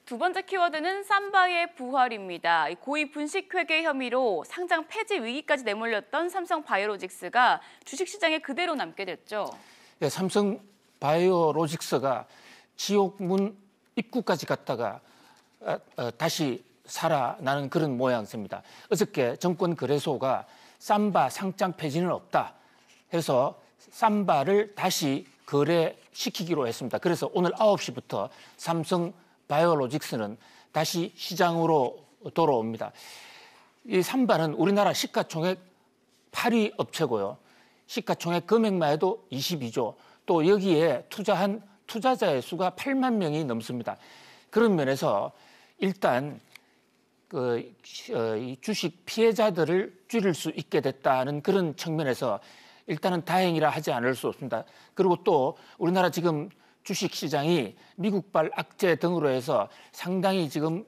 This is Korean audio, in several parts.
두 번째 키워드는 삼바의 부활입니다. 고의 분식회계 혐의로 상장 폐지 위기까지 내몰렸던 삼성바이오로직스가 주식시장에 그대로 남게 됐죠. 네, 삼성바이오로직스가 지옥문 입구까지 갔다가 다시 살아나는 그런 모양새입니다. 어저께 정권거래소가 삼바 상장 폐지는 없다 해서 삼바를 다시 거래시키기로 했습니다. 그래서 오늘 9시부터 삼성바이오로직스는 다시 시장으로 돌아옵니다. 이 삼바는 우리나라 시가총액 8위 업체고요. 시가총액 금액만 해도 22조, 또 여기에 투자한 투자자의 수가 8만 명이 넘습니다. 그런 면에서 일단 이 주식 피해자들을 줄일 수 있게 됐다는 그런 측면에서 일단은 다행이라 하지 않을 수 없습니다. 그리고 또 우리나라 지금 주식시장이 미국발 악재 등으로 해서 상당히 지금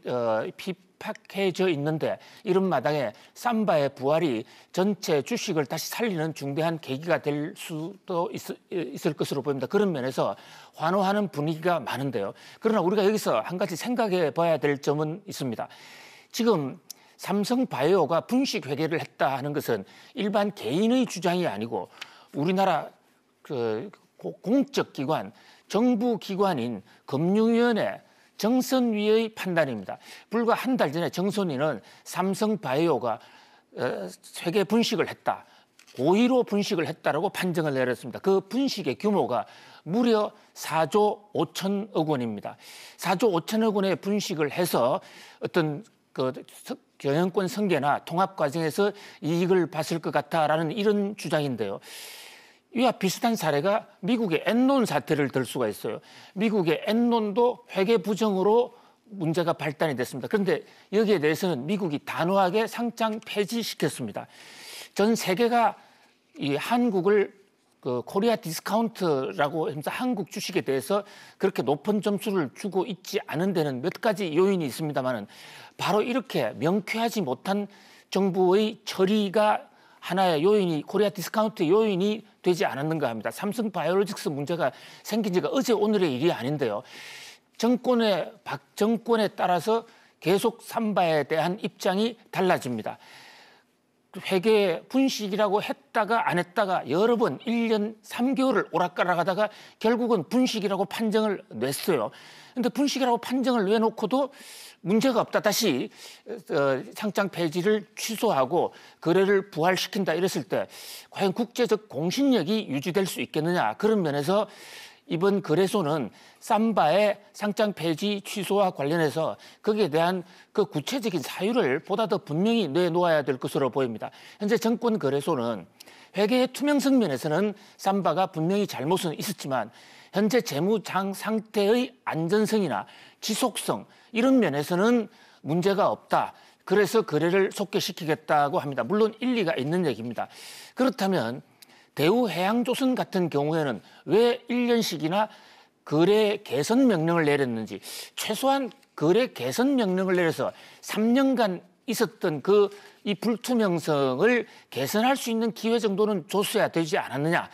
핍박해져 있는데 이런 마당에 삼바의 부활이 전체 주식을 다시 살리는 중대한 계기가 될 수도 있을 것으로 보입니다. 그런 면에서 환호하는 분위기가 많은데요. 그러나 우리가 여기서 한 가지 생각해 봐야 될 점은 있습니다. 지금 삼성바이오가 분식회계를 했다 하는 것은 일반 개인의 주장이 아니고 우리나라 공적 기관, 정부 기관인 금융위원회 정선위의 판단입니다. 불과 한 달 전에 정선위는 삼성바이오가 회계 분식을 했다, 고의로 분식을 했다라고 판정을 내렸습니다. 그 분식의 규모가 무려 4조 5천억 원입니다. 4조 5천억 원의 분식을 해서 어떤 경영권 승계나 통합 과정에서 이익을 봤을 것 같다라는 이런 주장인데요. 이와 비슷한 사례가 미국의 엔론 사태를 들 수가 있어요. 미국의 엔론도 회계 부정으로 문제가 발단이 됐습니다. 그런데 여기에 대해서는 미국이 단호하게 상장 폐지시켰습니다. 전 세계가 이 한국을 코리아 디스카운트라고 하면서 한국 주식에 대해서 그렇게 높은 점수를 주고 있지 않은 데는 몇 가지 요인이 있습니다만은 바로 이렇게 명쾌하지 못한 정부의 처리가 하나의 요인이, 코리아 디스카운트의 요인이 되지 않았는가 합니다. 삼성바이오로직스 문제가 생긴 지가 어제 오늘의 일이 아닌데요. 박 정권에 따라서 계속 삼바에 대한 입장이 달라집니다. 회계 분식이라고 했다가 안 했다가 여러 번 1년 3개월을 오락가락하다가 결국은 분식이라고 판정을 냈어요. 그런데 분식이라고 판정을 내놓고도 문제가 없다, 다시 상장 폐지를 취소하고 거래를 부활시킨다 이랬을 때 과연 국제적 공신력이 유지될 수 있겠느냐. 그런 면에서 이번 거래소는 삼바의 상장 폐지 취소와 관련해서 거기에 대한 그 구체적인 사유를 보다 더 분명히 내놓아야 될 것으로 보입니다. 현재 정권거래소는 회계의 투명성 면에서는 삼바가 분명히 잘못은 있었지만 현재 재무장 상태의 안전성이나 지속성 이런 면에서는 문제가 없다. 그래서 거래를 속개시키겠다고 합니다. 물론 일리가 있는 얘기입니다. 그렇다면 대우해양조선 같은 경우에는 왜 1년씩이나 거래 개선 명령을 내렸는지, 최소한 거래 개선 명령을 내려서 3년간 있었던 이 불투명성을 개선할 수 있는 기회 정도는 줬어야 되지 않았느냐.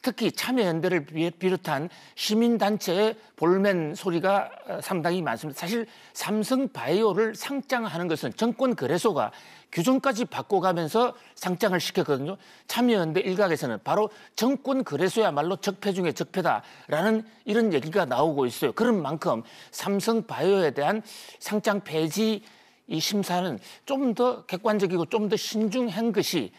특히 참여연대를 비롯한 시민단체의 볼멘 소리가 상당히 많습니다. 사실 삼성바이오를 상장하는 것은 정권거래소가 규정까지 바꿔가면서 상장을 시켰거든요. 참여연대 일각에서는 바로 정권거래소야말로 적폐 중에 적폐다라는 이런 얘기가 나오고 있어요. 그런 만큼 삼성바이오에 대한 상장 폐지 이 심사는 좀 더 객관적이고 좀 더 신중한 것이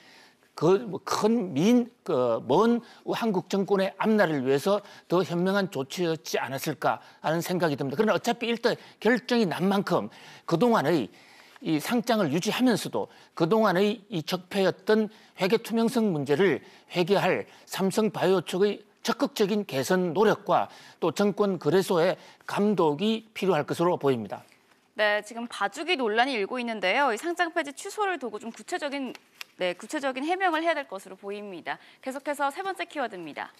먼 한국 정권의 앞날을 위해서 더 현명한 조치였지 않았을까 하는 생각이 듭니다. 그러나 어차피 일단 결정이 난 만큼 그동안의 이 상장을 유지하면서도 그동안의 이 적폐였던 회계 투명성 문제를 회개할 삼성바이오 측의 적극적인 개선 노력과 또 정권 거래소의 감독이 필요할 것으로 보입니다. 네, 지금 봐주기 논란이 일고 있는데요. 이 상장 폐지 취소를 두고 좀 구체적인 해명을 해야 될 것으로 보입니다. 계속해서 세 번째 키워드입니다.